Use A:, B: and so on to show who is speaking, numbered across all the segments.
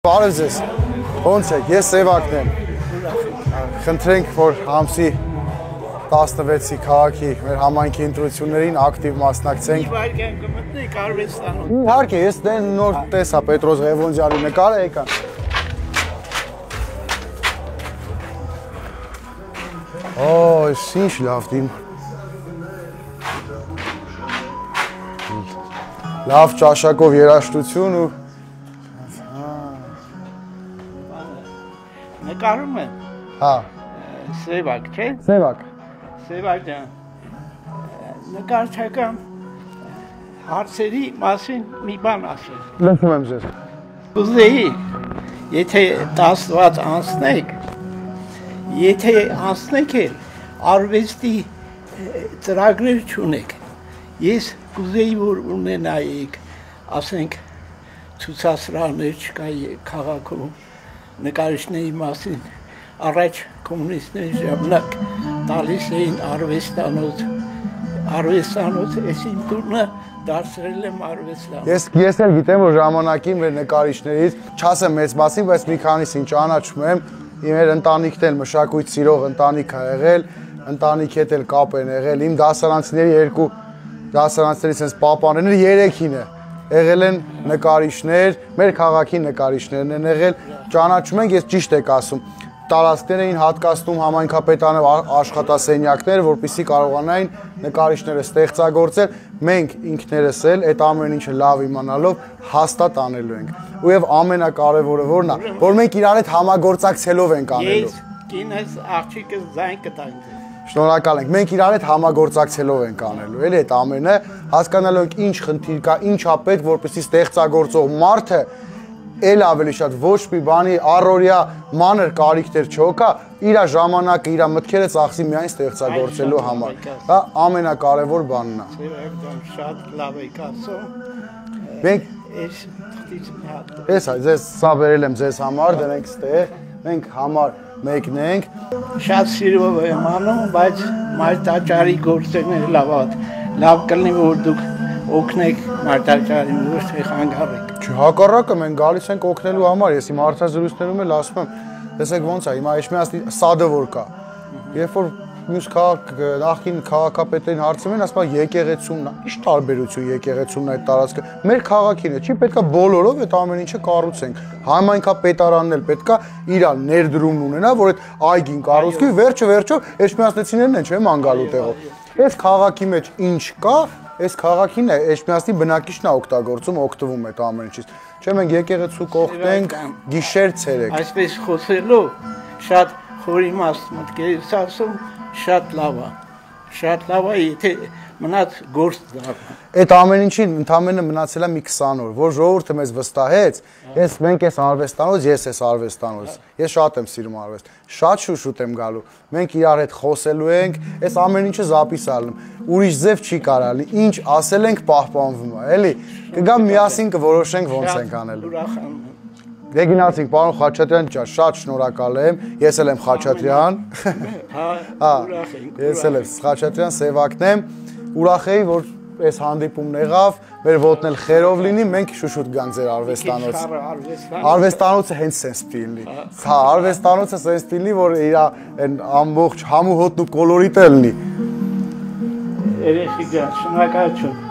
A: Բարև ձեզ, ոնց եք, ես Սևակն եմ, խնդրենք, որ ամսի 16-ի քաղաքի մեր համայնքի ընտրություններին ակտիվ մասնակցենք։
B: Իվարկյան կմտնեք արվեստանոց։
A: Իհարկե, ես նոր տեսա Պետրոս Ղևոնդյանի նկարը եկան։ Այս ինչ լավ դիմ։ Լավ ճաշակով երաժշտություն ու
B: Նկարում եմ։
A: Հա։
B: Սևակ, չէ՞։
A: Սևակ։
B: Սևակ ջան։ Նկարչական հարցերի մասին մի բան ասել։
A: Լսում եմ ձեզ։
B: Կուզեի, եթե 10 անցնեք էլ արվեստի ծրագրեր չունեք։ Ես կուզեի, որ ունենայիք, ասենք, ցուցասրահներ չկա քաղաքում նկարիչների մասին առաջ կոմունիստների ժամանակ տալիս էին արվեստանոց, այսին տունը դարձրել եմ արվեստանոց։
A: Ես էլ գիտեմ, որ ժամանակին մեր նկարիչներից, չասեմ մեծ մասին, բայց մի քանիսին ճանաչում եմ, մեր ընտանիքն էլ մշակույթ սիրող ընտանիք ա եղել, ընտանիքի հետ էլ կապ են եղել, իմ դասարանցիների երկու դասարանցիներից sense պապաներն 3-ին է եղել են նկարիչներ, մեր քաղաքի նկարիչներն են եղել, ճանաչում ենք, ես ճիշտ եք ասում, տարածքներ էին հատկացնում համայնքապետարանը աշխատասենյակներ, որպեսզի կարողանային նկարիչները ստեղծագործել, մենք ինքներս էլ այդ ամեն ինչը լավ իմանալով հաստատ անելու ենք։ Ու եւ ամենակարևորը որն է, որ մենք իրար հետ համագործակցելով ենք անելու։
B: Ես կինս աղջիկս ձայն կտանք։
A: Շնորհակալ ենք։ Մենք իրար հետ համագործակցելով ենք անելու, էլի այդ ամենը, հասկանալու ենք ինչ խնդիր կա, ինչա պետք, որպեսզի ստեղծագործող մարդը էլ ավելի շատ ոչ մի բանի առօրյա մանր կարիքներ չհոգա, իր ժամանակը, իր մտքերը ծախսի միայն ստեղծագործելու համար։ Դա ամենակարևոր բանն է։
B: Շատ լավ եք ասում։
A: Մենք
B: Ես թղթից մի հատ։
A: Ես ձեզ սա վերել եմ ձեզ համար, դրենք ստեղ, մենք համար մեկնենք։
B: Շատ սիրով եմ անում, բայց մարտաճարի գործերն լավ կլինի, որ դուք օգնեք մարտաճարին, ոչ թե խանգարեք։
A: Հակառակը մենք գալիս ենք օգնելու համար, ես իմ հարցազրույցներում էլ ասում եմ, տեսեք ոնց է, հիմա Էջմիածնի սադը որ կա։ Երբ որ մյուս նախկին քաղաքապետերին հարցնում են, ասում են եկեղեցումն է, ի՞նչ տարբերություն եկեղեցումն է այդ տարածքը։ Մեր քաղաքին է, չի պետքա բոլորով այդ ամեն ինչը կառուցենք։ Համայնքապետարանն էլ պետքա իր ներդրումն ունենա, որ այդ այգին կառուցվի, վերջը Էջմիածնեցիներն են, չէ՞, ման գալու տեղով։ Այս քաղաքի մեջ ինչ կա, այս քաղաքին է Էջմիածնի բնակիչն է օգտագործում, օգտվում այդ ամեն ինչից։ Չէ՞ մենք եկեղեցու կողտնենք գիշեր ցերեկ։
B: Այսպես խոսելով շատ խորիմաստ մտքերից ասում շատ լավ է, եթե մնաց գործ դառնա։
A: Այդ ամեն ինչին ընդամենը մնացել է մի 20 օր, որ ժողովուրդը մեզ վստահեց, մենք ես արվեստանոց, ես ես արվեստանոց։ Ես շատ եմ սիրում արվեստ, շատ շուտ եմ գալու։ Մենք իրար հետ խոսելու ենք, այս ամեն ինչը զապիս ալնում։ Ուրիշ ձև չի կարալի, ինչ ասել ենք պահպանվում է, էլի։ Կգամ միասին կորոշենք ոնց ենք անելու։ Դե գնացինք, պարոն Խաչատրյան ջան, շատ շնորհակալ եմ, ես էլ եմ Խաչատրյան։ Ես էլ եմ Խաչատրյան, Սևակն եմ, ուրախ էի, որ այս հանդիպումն եղավ, մեր ոտն էլ խերով լինի, մենք շուշուտ գանք ձեր արվեստանոց։ Արվեստանոցը հենց սենց պիտի լինի։ Հա, արվեստանոցը սենց պիտի լինի, որ իր այն ամբողջ համու հոտն ու կոլորիտը լինի։
B: Երեխի ջան, շնորհակալություն։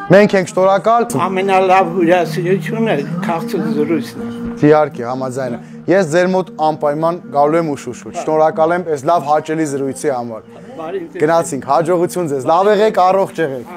A: Մենք ենք շնորհակալ։
B: Ամենալավ հյուրասիրությունը քաղցր զրույցն է։
A: Իհարկե, համաձայն եմ։ Ես ձեր մոտ անպայման գալու եմ ու շուշուտ։ Շնորհակալ եմ այս լավ հաճելի զրույցի համար։ Գնացինք, հաջողություն ձեզ։ Լավ եղեք, առողջ եղեք։